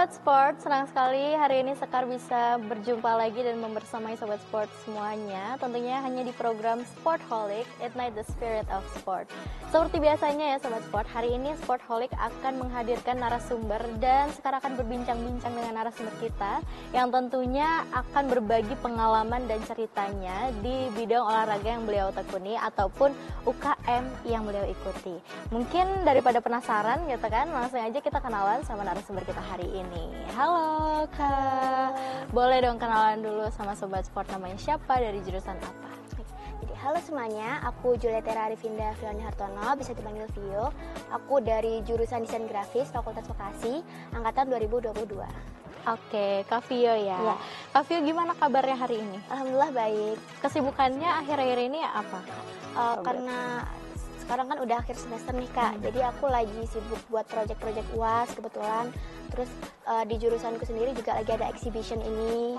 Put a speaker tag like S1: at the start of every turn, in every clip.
S1: Sobat Sport, senang sekali hari ini Sekar bisa berjumpa lagi dan membersamai Sobat Sport semuanya. Tentunya hanya di program Sportholic, Ignite the Spirit of Sport. Seperti biasanya ya Sobat Sport, hari ini Sportholic akan menghadirkan narasumber dan Sekar akan berbincang-bincang dengan narasumber kita yang tentunya akan berbagi pengalaman dan ceritanya di bidang olahraga yang beliau tekuni ataupun UKM yang beliau ikuti. Mungkin daripada penasaran gitu kan, langsung aja kita kenalan sama narasumber kita hari ini. Halo Kak, boleh dong kenalan dulu sama Sobat Sport, namanya siapa, dari jurusan apa?
S2: Jadi halo semuanya, aku Julietera Arifinda Fioni Hartono, bisa dipanggil Vio. Aku dari jurusan Desain Grafis Fakultas Vokasi, angkatan 2022.
S1: Oke, Kak Vio ya. Kak Vio, gimana kabarnya hari ini?
S2: Alhamdulillah baik.
S1: Kesibukannya akhir-akhir ini apa?
S2: Karena sekarang kan udah akhir semester nih Kak, jadi aku lagi sibuk buat project-project UAS kebetulan. Terus di jurusanku sendiri juga lagi ada exhibition ini,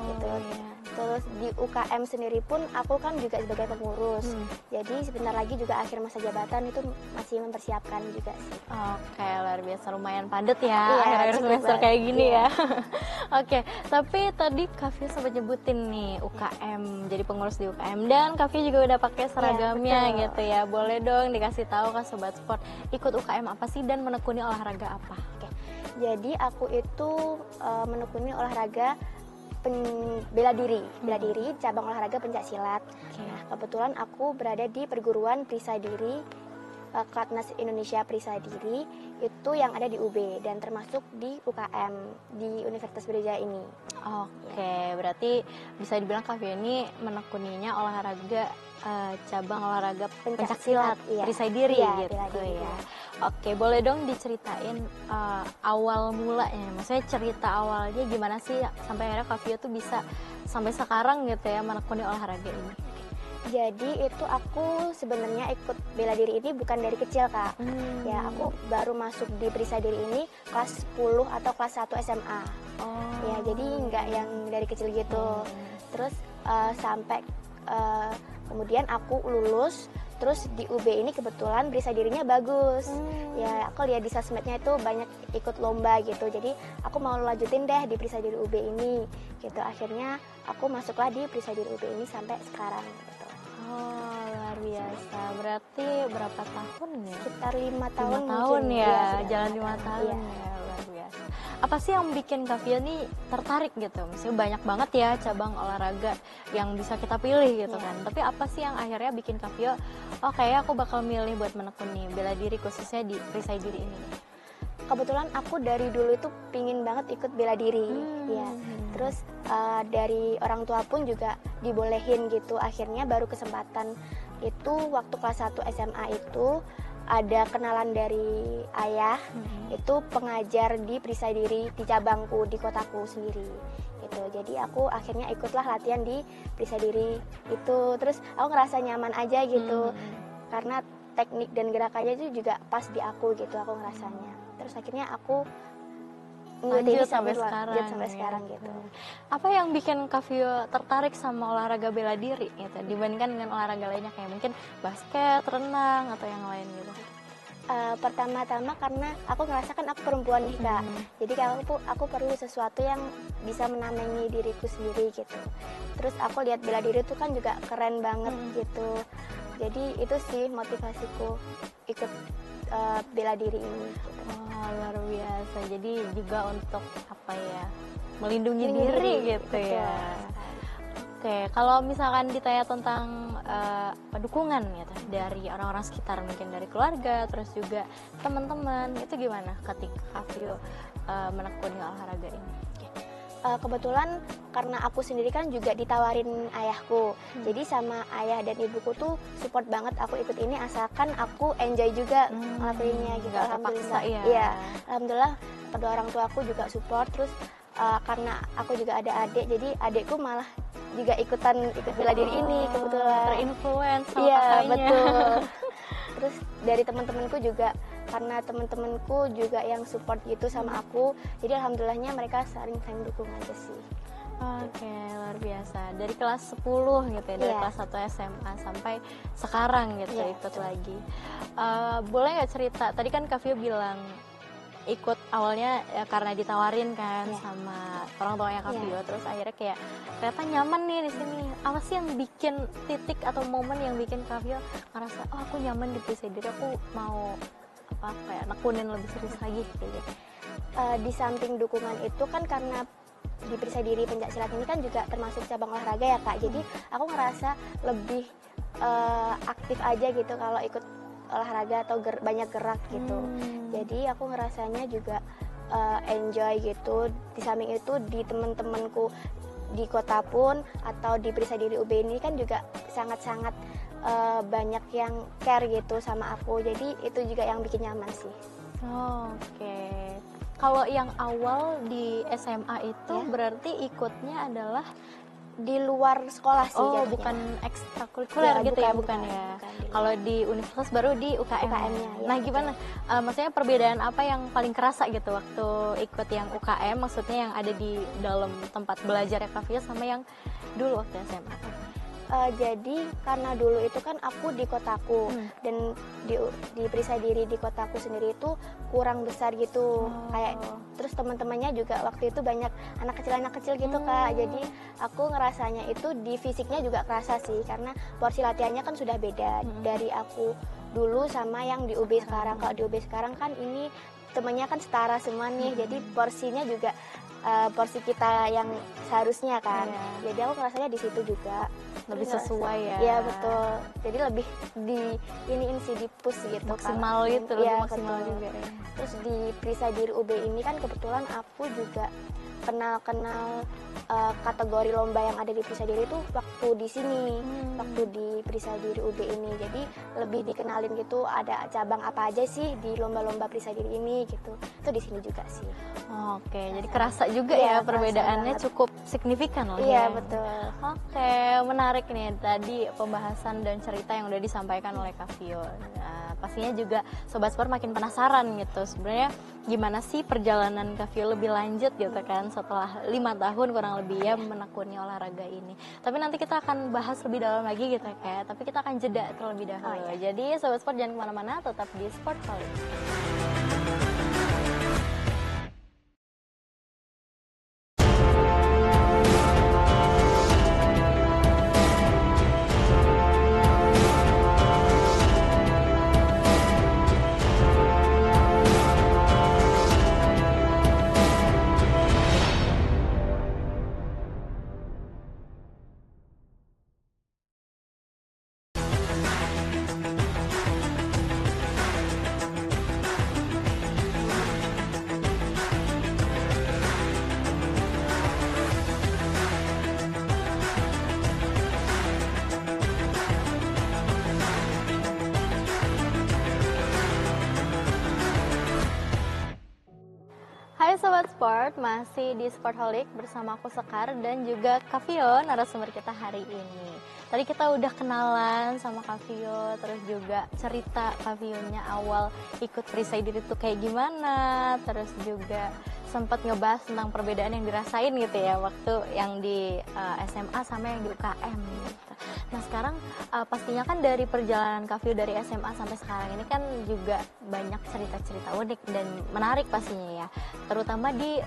S2: gitu.
S1: Iya.
S2: Terus di UKM sendiri pun aku kan juga sebagai pengurus, jadi sebentar lagi juga akhir masa jabatan, itu masih mempersiapkan juga sih.
S1: Oke, luar biasa, lumayan padat ya
S2: Iya,
S1: akhir-akhir
S2: cukup
S1: semester
S2: banget.
S1: kayak gini
S2: Iya.
S1: ya. Oke, tapi tadi Kak Vio sempat nyebutin nih UKM, jadi pengurus di UKM, dan Kak Vio juga udah pakai seragamnya
S2: betul.
S1: gitu ya. Boleh dong dikasih tahu ke Sobat Sport, ikut UKM apa sih dan menekuni olahraga apa?
S2: Oke, jadi aku itu menekuni olahraga bela diri cabang olahraga pencaksilat. Nah, kebetulan aku berada di perguruan Perisai Diri, Platnas Indonesia Perisai Diri itu yang ada di UB dan termasuk di UKM di Universitas Brawijaya ini.
S1: Oke, berarti bisa dibilang Kak Vio ini menekuninya olahraga cabang olahraga pencaksilat,
S2: Iya.
S1: Perisai Diri
S2: Iya,
S1: gitu
S2: bela diri,
S1: ya.
S2: iya.
S1: Oke, boleh dong diceritain awal mulanya, maksudnya cerita awalnya gimana sih sampai akhirnya Kak Vio tuh bisa sampai sekarang gitu ya menekuni olahraga ini.
S2: Jadi itu aku sebenarnya ikut bela diri ini bukan dari kecil Kak. Ya, aku baru masuk di Perisai Diri ini kelas 10 atau kelas 1 SMA. Ya, jadi nggak yang dari kecil gitu. Terus sampai kemudian aku lulus, terus di UB ini kebetulan Perisai Dirinya bagus. Ya, aku lihat di sosmednya itu banyak ikut lomba gitu. Jadi aku mau lanjutin deh di Perisai Diri UB ini gitu. Akhirnya aku masuklah di Perisai Diri UB ini sampai sekarang gitu.
S1: Oh, luar biasa. Berarti berapa tahun ya?
S2: Sekitar 5
S1: 5
S2: tahun
S1: tahun
S2: mungkin.
S1: ya,
S2: Iya, sudah
S1: jalan
S2: 5
S1: 5 tahun
S2: Iya.
S1: ya, luar biasa. Apa sih yang bikin Kak Vio nih tertarik gitu? Maksudnya banyak banget ya cabang olahraga yang bisa kita pilih gitu kan. Tapi apa sih yang akhirnya bikin Kak Vio, oh kayaknya aku bakal milih buat menekuni bela diri khususnya di Perisai Diri ini nih?
S2: Kebetulan aku dari dulu itu pingin banget ikut bela diri, ya. Terus dari orang tua pun juga dibolehin gitu. Akhirnya baru kesempatan itu waktu kelas 1 SMA itu ada kenalan dari ayah, itu pengajar di Perisai Diri di cabangku di kotaku sendiri. Gitu. Jadi aku akhirnya ikutlah latihan di Perisai Diri itu. Terus aku ngerasa nyaman aja gitu. Karena teknik dan gerakannya itu juga pas di aku gitu, aku ngerasanya. Terus akhirnya aku
S1: Lanjut
S2: ini
S1: sampai
S2: sampai
S1: ya.
S2: sekarang gitu.
S1: Apa yang bikin Kak Vio tertarik sama olahraga bela diri gitu dibandingkan dengan olahraga lainnya kayak mungkin basket, renang atau yang lain gitu?
S2: Pertama-tama karena aku ngerasakan aku perempuan nih Kak. Jadi aku perlu sesuatu yang bisa menamengi diriku sendiri gitu. Terus aku lihat bela diri itu kan juga keren banget gitu. Jadi itu sih motivasiku ikut bela diri ini gitu.
S1: Oh, luar biasa. Jadi juga untuk apa ya, melindungi diri gitu ya. Oke, kalau misalkan ditanya tentang dukungan gitu dari orang-orang sekitar, mungkin dari keluarga, terus juga teman-teman, itu gimana ketika Kak Vio menekuni olahraga ini?
S2: Kebetulan karena aku sendiri kan juga ditawarin ayahku, jadi sama ayah dan ibuku tuh support banget aku ikut ini asalkan aku enjoy juga ngelakuinnya gitu.
S1: Nggak terpaksa ya?
S2: Iya, alhamdulillah kedua orang tua aku juga support. Terus karena aku juga ada adik, jadi adikku malah juga ikut bela diri ini kebetulan.
S1: Terinfluence sama
S2: Iya,
S1: kakaknya.
S2: betul. Terus dari teman-temanku juga, karena teman-temanku juga yang support gitu sama aku, jadi alhamdulillahnya mereka saling dukung aja sih.
S1: Oke, luar biasa. Dari kelas 10 gitu ya, dari kelas 1 SMA sampai sekarang gitu ikut lagi. Boleh nggak cerita, tadi kan Kak Vio bilang ikut awalnya ya karena ditawarin kan
S2: Iya.
S1: sama orang tuanya Kak
S2: Iya.
S1: Vio, terus akhirnya kayak ternyata nyaman nih di sini. Apa sih yang bikin titik atau momen yang bikin Kak Vio ngerasa oh aku nyaman di Presiden, aku mau apa kayak nekunin lebih serius lagi kayak gitu.
S2: Di samping dukungan itu kan karena di Prisadiri Pencaksilat ini kan juga termasuk cabang olahraga ya Kak, jadi aku ngerasa lebih aktif aja gitu kalau ikut olahraga atau banyak gerak gitu. Jadi aku ngerasanya juga enjoy gitu. Di samping itu di teman-temanku di kota pun atau di Prisadiri UB ini kan juga sangat-sangat banyak yang care gitu sama aku. Jadi itu juga yang bikin nyaman sih.
S1: Oke. Kalau yang awal di SMA itu
S2: Ya.
S1: berarti ikutnya adalah
S2: Di luar sekolah sih
S1: oh
S2: jatuhnya.
S1: bukan ekstrakurikuler
S2: Ya,
S1: gitu ya,
S2: bukan,
S1: bukan ya.
S2: bukan.
S1: Kalau di universitas baru di UKM.
S2: UKM-nya, ya,
S1: Nah
S2: betul.
S1: gimana? Maksudnya perbedaan apa yang paling kerasa gitu waktu ikut yang UKM? Maksudnya yang ada di dalam tempat belajar Kak Vio sama yang dulu waktu SMA.
S2: Jadi karena dulu itu kan aku di kotaku dan di Prisadiri di kotaku sendiri itu kurang besar gitu, kayak terus teman-temannya juga waktu itu banyak anak kecil gitu Kak. Jadi aku ngerasanya itu di fisiknya juga kerasa sih karena porsi latihannya kan sudah beda dari aku dulu sama yang di UB sekarang. Kalau di UB sekarang kan ini temennya kan setara semua nih, jadi porsinya juga porsi kita yang seharusnya kan.
S1: Iya.
S2: Jadi aku ngerasanya di situ juga
S1: Lebih
S2: terus
S1: sesuai ya.
S2: Iya betul. Jadi lebih di iniin sih di push gitu.
S1: Maksimal
S2: kalau-
S1: gitu, lebih
S2: Iya,
S1: maksimal
S2: betul.
S1: juga ya.
S2: Terus di Prisadiri UB ini kan kebetulan aku juga kenal kategori lomba yang ada di Prisadiri itu waktu di sini, waktu di Prisadiri UB ini. Jadi lebih dikenalin gitu ada cabang apa aja sih di lomba-lomba Prisadiri ini gitu. Itu di sini juga sih.
S1: Oke, jadi kerasa juga
S2: Iya,
S1: ya
S2: kerasa
S1: perbedaannya
S2: banget.
S1: cukup signifikan loh
S2: Iya
S1: ya.
S2: betul.
S1: Oke, menarik nih tadi pembahasan dan cerita yang udah disampaikan oleh Kak Vio. Nah, pastinya juga Sobat Sport makin penasaran gitu. Sebenarnya gimana sih perjalanan Kak Vio lebih lanjut gitu kan setelah 5 tahun kurang lebih ya menekuni olahraga ini. Tapi nanti kita akan bahas lebih dalam lagi gitu kayak. Tapi kita akan jeda terlebih dahulu. Jadi Sobat Sport jangan kemana-mana, tetap di Sportholic. Hai Sobat Sport, masih di Sportholic bersama aku Sekar dan juga Kak Vio, narasumber kita hari ini. Tadi kita udah kenalan sama Kak Vio, terus juga cerita Kak Vio-nya awal ikut Prisadiri itu kayak gimana, terus juga sempat ngebahas tentang perbedaan yang dirasain gitu ya waktu yang di SMA sama yang di UKM gitu. Nah sekarang pastinya kan dari perjalanan Kak Vio dari SMA sampai sekarang ini kan juga banyak cerita-cerita unik dan menarik pastinya ya, terutama di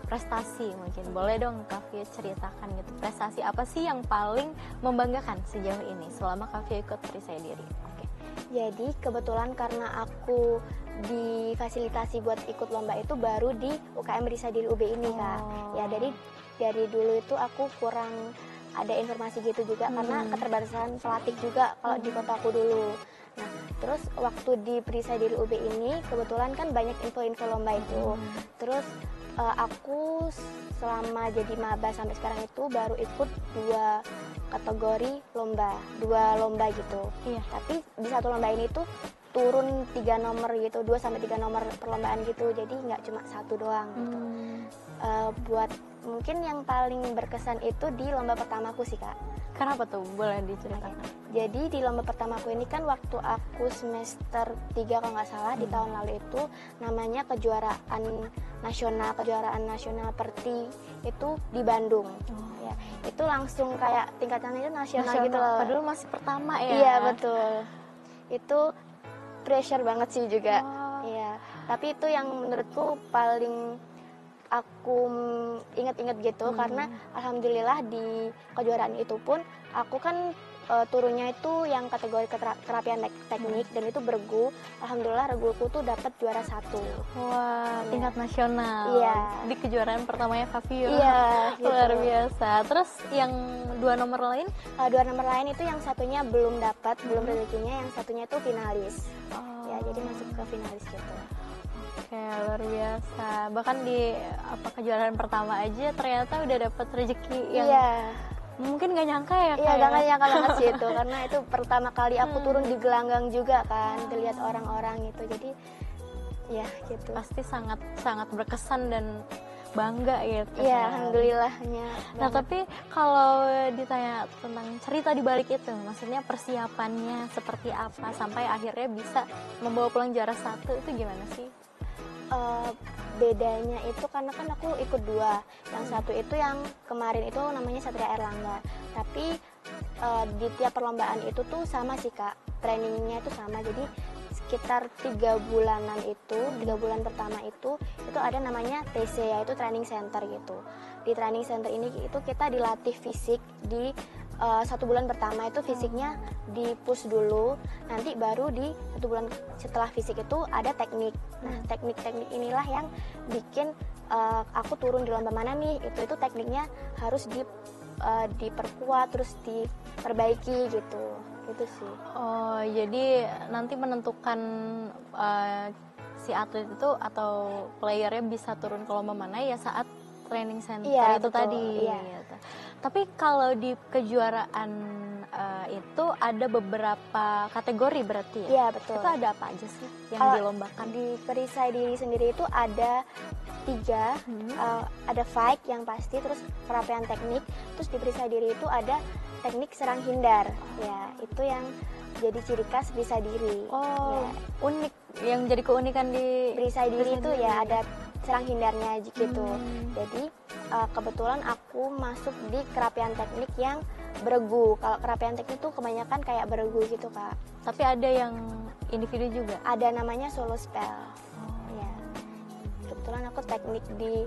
S1: prestasi. Mungkin boleh dong Kak Vio ceritakan gitu, prestasi apa sih yang paling membanggakan sejauh ini selama Kak Vio ikut Prisadiri? Oke.
S2: Jadi kebetulan karena aku difasilitasi buat ikut lomba itu baru di UKM Prisadiri UB ini Kak. Ya dari dulu itu aku kurang ada informasi gitu juga karena keterbatasan pelatih juga kalau di kota aku dulu. Nah terus waktu di Prisadiri UB ini kebetulan kan banyak info-info lomba itu. Terus aku selama jadi maba sampai sekarang itu baru ikut 2 kategori lomba, 2 lomba gitu.
S1: Iya.
S2: Tapi di satu lomba ini tuh turun 3 nomor gitu, 2 sampai 3 nomor perlombaan gitu. Jadi nggak cuma satu doang gitu. Buat mungkin yang paling berkesan itu di lomba pertamaku sih Kak.
S1: Kenapa tuh? Boleh diceritakan?
S2: Jadi di lomba pertamaku ini kan waktu aku semester 3 kalau nggak salah di tahun lalu itu namanya kejuaraan nasional Perti itu di Bandung. Ya, itu langsung kayak tingkatannya itu nasional gitu loh.
S1: Padahal masih pertama ya?
S2: Iya betul. Itu pressure banget sih juga. Iya. Tapi itu yang menurutku paling aku inget-inget gitu, karena alhamdulillah di kejuaraan itu pun aku kan turunnya itu yang kategori kerapian teknik dan itu bergu. Alhamdulillah reguku tuh dapat juara 1.
S1: Wah, tingkat nasional.
S2: Iya.
S1: Di kejuaraan pertamanya Kavio.
S2: Iya, gitu.
S1: Luar biasa. Terus yang 2 nomor lain?
S2: 2 nomor lain itu yang satunya belum dapat, belum rezekinya, yang satunya itu finalis. Ya, jadi masuk ke finalis gitu.
S1: Oke, luar biasa. Bahkan di kejuaraan pertama aja ternyata udah dapat rezeki yang mungkin gak nyangka ya.
S2: Iya, gak nyangka banget sih itu, karena itu pertama kali aku turun di gelanggang juga kan, dilihat orang-orang itu. Jadi ya gitu.
S1: Pasti sangat sangat berkesan dan bangga gitu.
S2: Iya, alhamdulillahnya.
S1: Nah, tapi kalau ditanya tentang cerita di balik itu, maksudnya persiapannya seperti apa sampai akhirnya bisa membawa pulang juara 1 itu gimana sih?
S2: Bedanya itu karena kan aku ikut 2. Yang satu itu yang kemarin itu namanya Satria Erlangga. Tapi di tiap perlombaan itu tuh sama sih Kak, trainingnya itu sama. Jadi sekitar 3 bulanan itu, 3 bulan pertama itu ada namanya TC, yaitu training center gitu. Di training center ini itu kita dilatih fisik di 1 bulan pertama itu fisiknya di push dulu, nanti baru di 1 bulan setelah fisik itu ada teknik. Nah, teknik-teknik inilah yang bikin aku turun di lomba mana nih, itu tekniknya harus diperkuat, terus diperbaiki gitu. Itu sih.
S1: Oh, jadi nanti menentukan si atlet itu atau playernya bisa turun ke lomba mana ya saat training center itu
S2: betul,
S1: tadi.
S2: Iya.
S1: Gitu. Tapi kalau di kejuaraan itu ada beberapa kategori berarti ya?
S2: Iya, betul.
S1: Itu ada apa aja sih yang dilombakan?
S2: Di perisai diri sendiri itu ada 3, ada fight yang pasti, terus perapian teknik, terus di perisai diri itu ada teknik serang hindar. Ya, itu yang jadi ciri khas perisai diri.
S1: Oh, ya. Unik. Yang jadi keunikan di
S2: perisai diri itu ya ada serang hindarnya gitu. Jadi kebetulan aku masuk di kerapian teknik yang beregu. Kalau kerapian teknik itu kebanyakan kayak beregu gitu Kak.
S1: Tapi ada yang individu juga?
S2: Ada, namanya solo spell. Ya. Kebetulan aku teknik di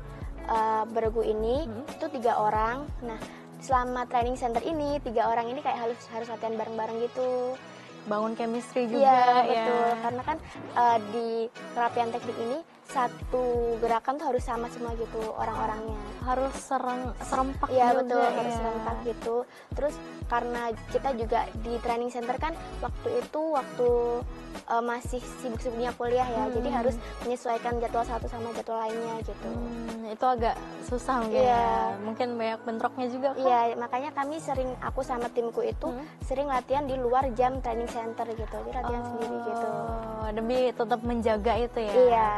S2: beregu ini itu 3 orang. Nah, selama training center ini 3 orang ini kayak harus latihan bareng-bareng gitu.
S1: Bangun chemistry juga.
S2: Iya, betul. Karena kan di kerapian teknik ini satu gerakan tuh harus sama semua gitu orang-orangnya.
S1: Harus serempak
S2: ya,
S1: juga.
S2: Betul, harus serempak gitu. Terus karena kita juga di training center kan waktu masih sibuk-sibuknya kuliah ya. Jadi harus menyesuaikan jadwal satu sama jadwal lainnya gitu.
S1: Itu agak susah mungkin ya. Mungkin banyak bentroknya juga kan?
S2: Iya, makanya aku sama timku itu sering latihan di luar jam training center gitu. Jadi latihan sendiri gitu.
S1: Demi tetap menjaga itu ya.
S2: Iya.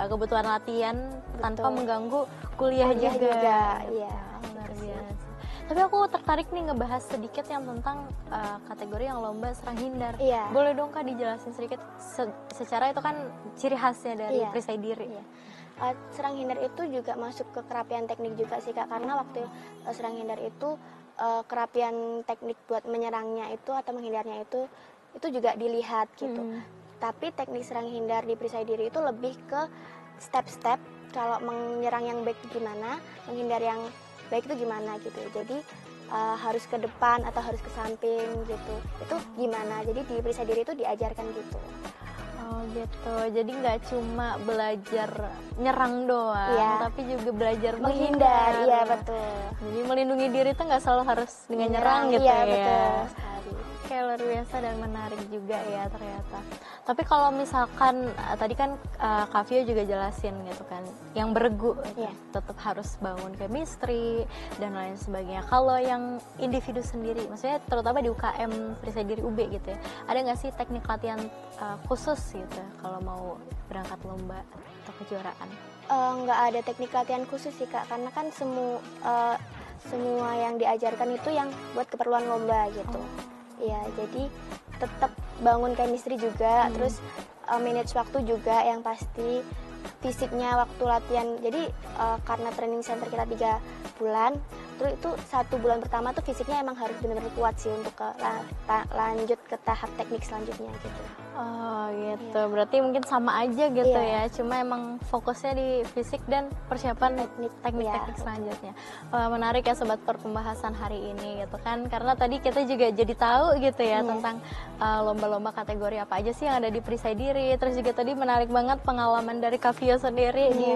S1: Kebutuhan latihan tanpa mengganggu kuliah juga.
S2: Iya.
S1: Luar biasa. Tapi aku tertarik nih ngebahas sedikit yang tentang kategori yang lomba serang hindar.
S2: Iya.
S1: Boleh dong Kak dijelasin sedikit secara itu kan ciri khasnya dari perisai diri.
S2: Iya. Serang hindar itu juga masuk ke kerapian teknik juga sih Kak, karena waktu serang hindar itu kerapian teknik buat menyerangnya itu atau menghindarnya itu juga dilihat gitu. Tapi teknik serang hindar di perisai diri itu lebih ke step-step, kalau menyerang yang baik itu gimana, menghindar yang baik itu gimana gitu. Jadi harus ke depan atau harus ke samping gitu. Itu gimana? Jadi di perisai diri itu diajarkan gitu.
S1: Oh gitu, jadi nggak cuma belajar nyerang doang, tapi juga belajar menghindar.
S2: Iya, betul.
S1: Jadi melindungi diri itu nggak selalu harus dengan nyerang gitu ya.
S2: Betul.
S1: Kayak luar biasa dan menarik juga ya ternyata. Tapi kalau misalkan tadi kan Kavio juga jelasin gitu kan, yang beregu tetap harus bangun chemistry dan lain sebagainya. Kalau yang individu sendiri, maksudnya terutama di UKM perisai diri UB gitu ya, ada nggak sih teknik latihan khusus gitu kalau mau berangkat lomba atau kejuaraan?
S2: Nggak ada teknik latihan khusus sih Kak, karena kan semua yang diajarkan itu yang buat keperluan lomba gitu. Ya, jadi tetap bangun chemistry juga, terus manage waktu juga yang pasti, fisiknya waktu latihan. Jadi karena training center kita 3 bulan, Terus itu 1 bulan pertama tuh fisiknya emang harus benar-benar kuat sih untuk lanjut ke tahap teknik selanjutnya gitu.
S1: Oh gitu, berarti mungkin sama aja gitu ya, cuma emang fokusnya di fisik dan persiapan teknik-teknik selanjutnya. Menarik ya Sobat Sport pembahasan hari ini gitu kan, karena tadi kita juga jadi tahu gitu ya tentang lomba-lomba kategori apa aja sih yang ada di perisai diri, terus juga tadi menarik banget pengalaman dari Kavio sendiri di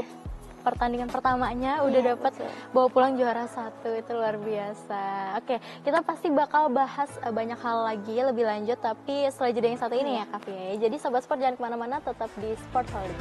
S1: pertandingan pertamanya udah dapat bawa pulang juara 1, itu luar biasa. Oke, kita pasti bakal bahas banyak hal lagi lebih lanjut, tapi setelah jeda yang satu ini ya Kak Fia. Jadi Sobat Sport jangan kemana-mana, tetap di Sportholic.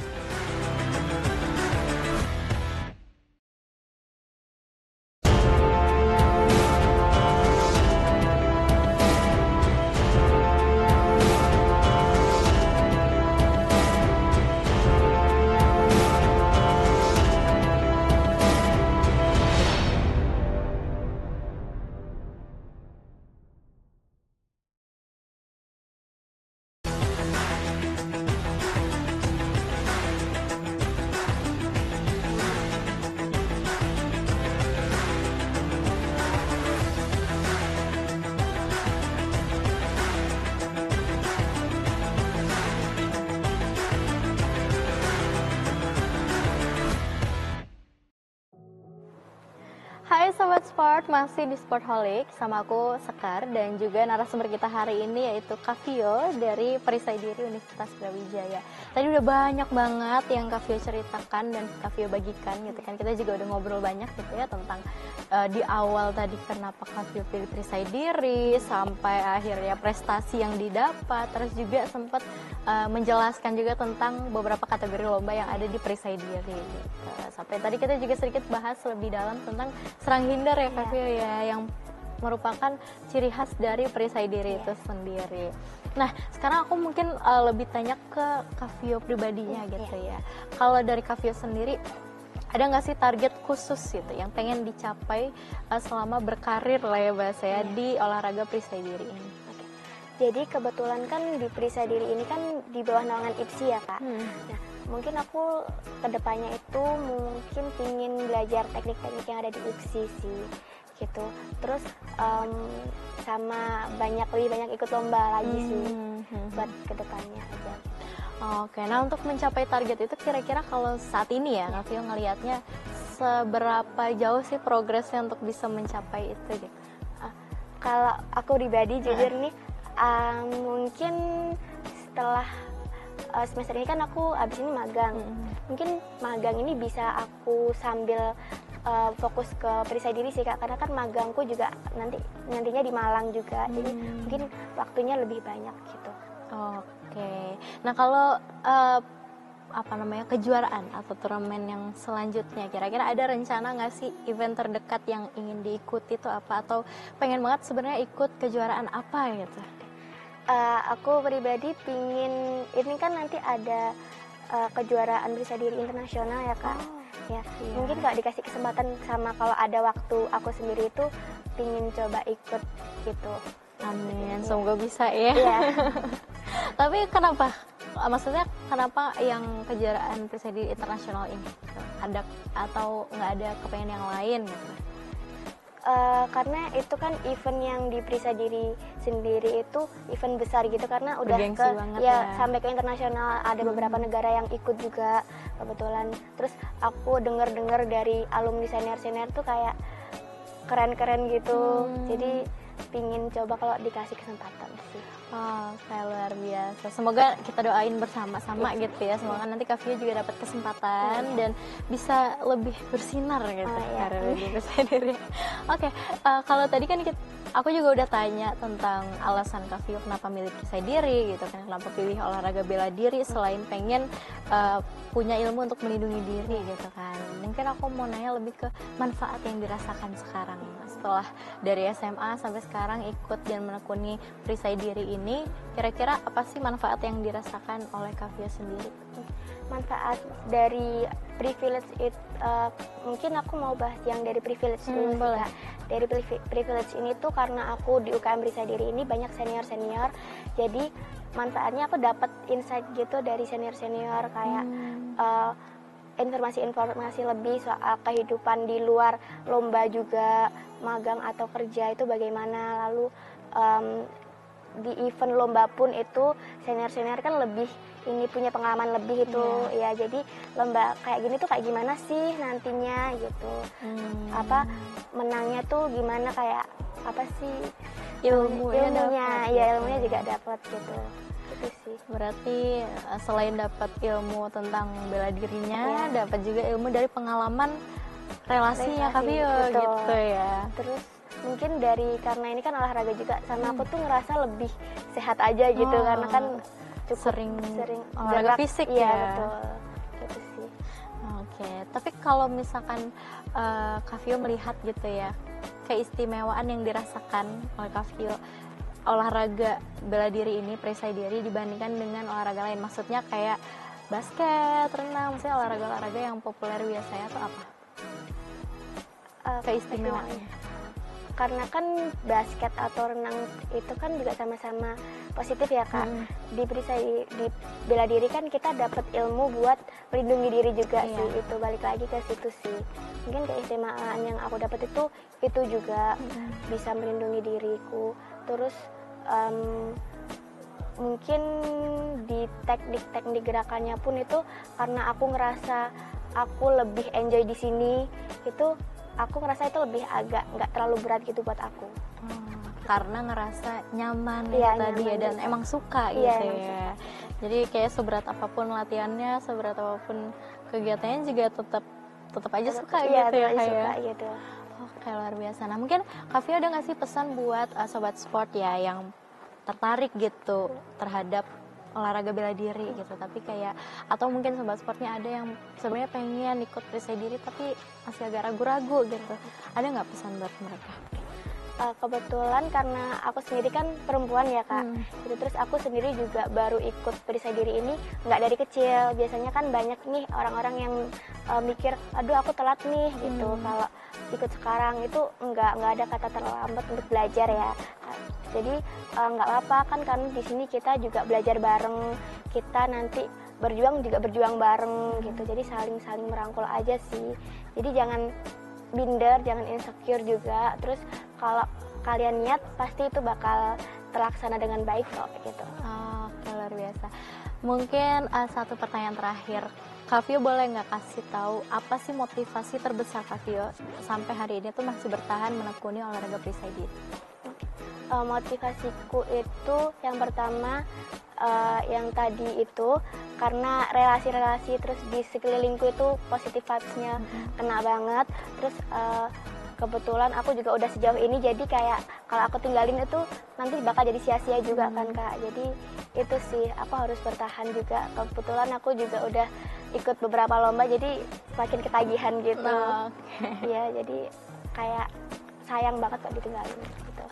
S1: Hai Sobat Sport, masih di Sportholic sama aku Sekar dan juga narasumber kita hari ini yaitu Kavio dari Perisai Diri Universitas Brawijaya. Tadi udah banyak banget yang Kavio ceritakan dan Kavio bagikan gitu kan. Kita juga udah ngobrol banyak gitu ya tentang di awal tadi kenapa Kavio pilih Perisai Diri sampai akhirnya prestasi yang didapat, terus juga sempat menjelaskan juga tentang beberapa kategori lomba yang ada di Perisai Diri gitu. Sampai tadi kita juga sedikit bahas lebih dalam tentang serang hindar ya Kak Fio ya, yang merupakan ciri khas dari perisai diri itu sendiri. Nah sekarang aku mungkin lebih tanya ke Kak Fio pribadinya gitu ya. Kalau dari Kak Fio sendiri ada nggak sih target khusus gitu yang pengen dicapai selama berkarir lah ya bahasa ya di olahraga perisai diri ini?
S2: Jadi kebetulan kan di perisai diri ini kan di bawah naungan IPSI ya Kak. Nah, mungkin aku kedepannya itu mungkin pingin belajar teknik-teknik yang ada di IPSI sih gitu. Terus sama lebih banyak ikut lomba lagi sih buat kedepannya aja.
S1: Oke, nah untuk mencapai target itu kira-kira kalau saat ini ya Kak Fio ngelihatnya seberapa jauh sih progresnya untuk bisa mencapai itu gitu?
S2: Kalau aku pribadi jujur nih mungkin setelah semester ini kan aku abis ini magang. Mungkin magang ini bisa aku sambil fokus ke perisai diri sih Kak, karena kan magangku juga nantinya di Malang juga. Jadi mungkin waktunya lebih banyak gitu.
S1: Oke. Nah, kalau kejuaraan atau turnamen yang selanjutnya kira-kira ada rencana nggak sih event terdekat yang ingin diikuti itu apa, atau pengen banget sebenarnya ikut kejuaraan apa gitu?
S2: Aku pribadi pingin, ini kan nanti ada kejuaraan perisai diri internasional ya Kak. Mungkin kalau dikasih kesempatan sama kalau ada waktu aku sendiri itu pingin coba ikut gitu.
S1: Amin, semoga bisa ya. Tapi kenapa? Maksudnya kenapa yang kejuaraan perisai diri internasional ini? Ada atau nggak ada kepengen yang lain gitu?
S2: Karena itu kan event yang di perisai diri sendiri itu event besar gitu, karena udah sampai ke internasional, ada beberapa negara yang ikut juga kebetulan. Terus aku dengar dari alumni senior tuh kayak keren-keren gitu. Jadi pingin coba kalau dikasih kesempatan sih.
S1: Kayak luar biasa. Semoga kita doain bersama-sama gitu ya. Semoga nanti Kak Fio juga dapat kesempatan dan bisa lebih bersinar gitu di perisai diri. Oke, kalau tadi kan aku juga udah tanya tentang alasan Kak Fio kenapa milih perisai diri gitu kan, kenapa pilih olahraga bela diri selain pengen punya ilmu untuk melindungi diri gitu kan. Mungkin aku mau nanya lebih ke manfaat yang dirasakan sekarang setelah dari SMA sampai sekarang ikut dan menekuni perisai diri ini. Kira-kira apa sih manfaat yang dirasakan oleh Kak Fio sendiri?
S2: Manfaat dari privilege itu mungkin aku mau bahas yang dari privilege dulu sih Kak. Dari privilege ini tuh karena aku di UKM perisai diri ini banyak senior, jadi manfaatnya aku dapat insight gitu dari senior kayak informasi-informasi lebih soal kehidupan di luar lomba juga, magang atau kerja itu bagaimana. Lalu di event lomba pun itu senior-senior kan lebih ini punya pengalaman lebih itu ya, jadi lomba kayak gini tuh kayak gimana sih nantinya gitu, apa menangnya tuh gimana, kayak apa sih ilmunya ya ilmunya juga dapat gitu. Itu sih.
S1: Berarti selain dapat ilmu tentang bela dirinya, dapat juga ilmu dari pengalaman relasinya Kak Fio gitu ya.
S2: Terus mungkin karena ini kan olahraga juga, sama aku tuh ngerasa lebih sehat aja gitu, karena kan cukup sering
S1: olahraga fisik ya.
S2: Betul. Gitu sih.
S1: Oke, tapi kalau misalkan Kak Fio melihat gitu ya, keistimewaan yang dirasakan oleh Kak Fio olahraga bela diri ini, perisai diri dibandingkan dengan olahraga lain, maksudnya kayak basket, renang, maksudnya olahraga-olahraga yang populer biasanya tuh apa? Keistimewaannya?
S2: Karena kan basket atau renang itu kan juga sama-sama positif ya Kak. Di bela diri kan kita dapat ilmu buat melindungi diri juga sih. Itu balik lagi ke situ sih. Mungkin keistimewaan yang aku dapat itu juga bisa melindungi diriku. Terus mungkin di teknik-teknik gerakannya pun itu karena aku ngerasa aku lebih enjoy di sini, itu aku ngerasa itu lebih agak nggak terlalu berat gitu buat aku.
S1: Karena ngerasa nyaman tadi
S2: nyaman
S1: ya, dan
S2: gitu.
S1: emang suka gitu ya. Suka. Jadi kayak seberat apapun latihannya, seberat apapun kegiatannya juga tetap aja suka gitu ya kayak.
S2: Suka gitu.
S1: Oke, luar biasa. Nah mungkin Kak Fio ada nggak sih pesan buat sobat sport ya yang tertarik gitu terhadap olahraga bela diri gitu, tapi kayak atau mungkin sobat sportnya ada yang sebenarnya pengen ikut perisai diri tapi masih agak ragu-ragu gitu, ada nggak pesan buat mereka?
S2: Kebetulan karena aku sendiri kan perempuan ya Kak, gitu, terus aku sendiri juga baru ikut perisai diri ini nggak dari kecil. Biasanya kan banyak nih orang-orang yang mikir, aduh aku telat nih gitu. Kalau ikut sekarang itu nggak ada kata terlambat untuk belajar ya. Jadi nggak apa-apa kan, karena di sini kita juga belajar bareng, kita nanti berjuang juga berjuang bareng gitu. Jadi saling merangkul aja sih. Jadi jangan binder, jangan insecure juga. Terus kalau kalian niat pasti itu bakal terlaksana dengan baik kok gitu.
S1: Oke, luar biasa. Mungkin satu pertanyaan terakhir, Kak Fio boleh nggak kasih tahu apa sih motivasi terbesar Kak Fio sampai hari ini tuh masih bertahan menekuni olahraga perisai diri?
S2: Motivasiku itu yang pertama yang tadi itu karena relasi-relasi terus di sekelilingku itu positive vibes-nya kena banget. Terus kebetulan aku juga udah sejauh ini, jadi kayak kalau aku tinggalin itu nanti bakal jadi sia-sia juga kan Kak. Jadi itu sih, aku harus bertahan juga. Kebetulan aku juga udah ikut beberapa lomba, jadi semakin ketagihan gitu. Iya, jadi kayak sayang banget kok ditinggalin gitu.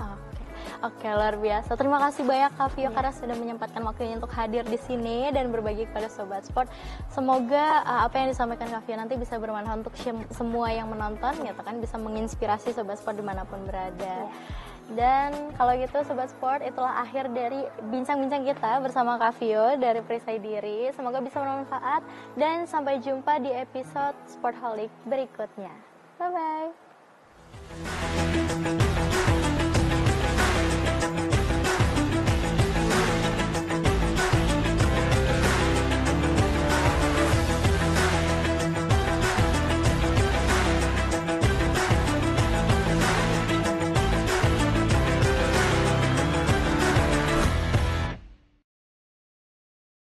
S1: Oke, luar biasa. Terima kasih banyak Kak Fio karena sudah menyempatkan waktunya untuk hadir di sini dan berbagi kepada sobat sport. Semoga apa yang disampaikan Kak Fio nanti bisa bermanfaat untuk semua yang menonton, ya kan, bisa menginspirasi sobat sport dimanapun berada. Dan kalau gitu sobat sport, itulah akhir dari bincang-bincang kita bersama Kak Fio dari Perisai Diri. Semoga bisa bermanfaat dan sampai jumpa di episode Sportholic berikutnya. Bye bye.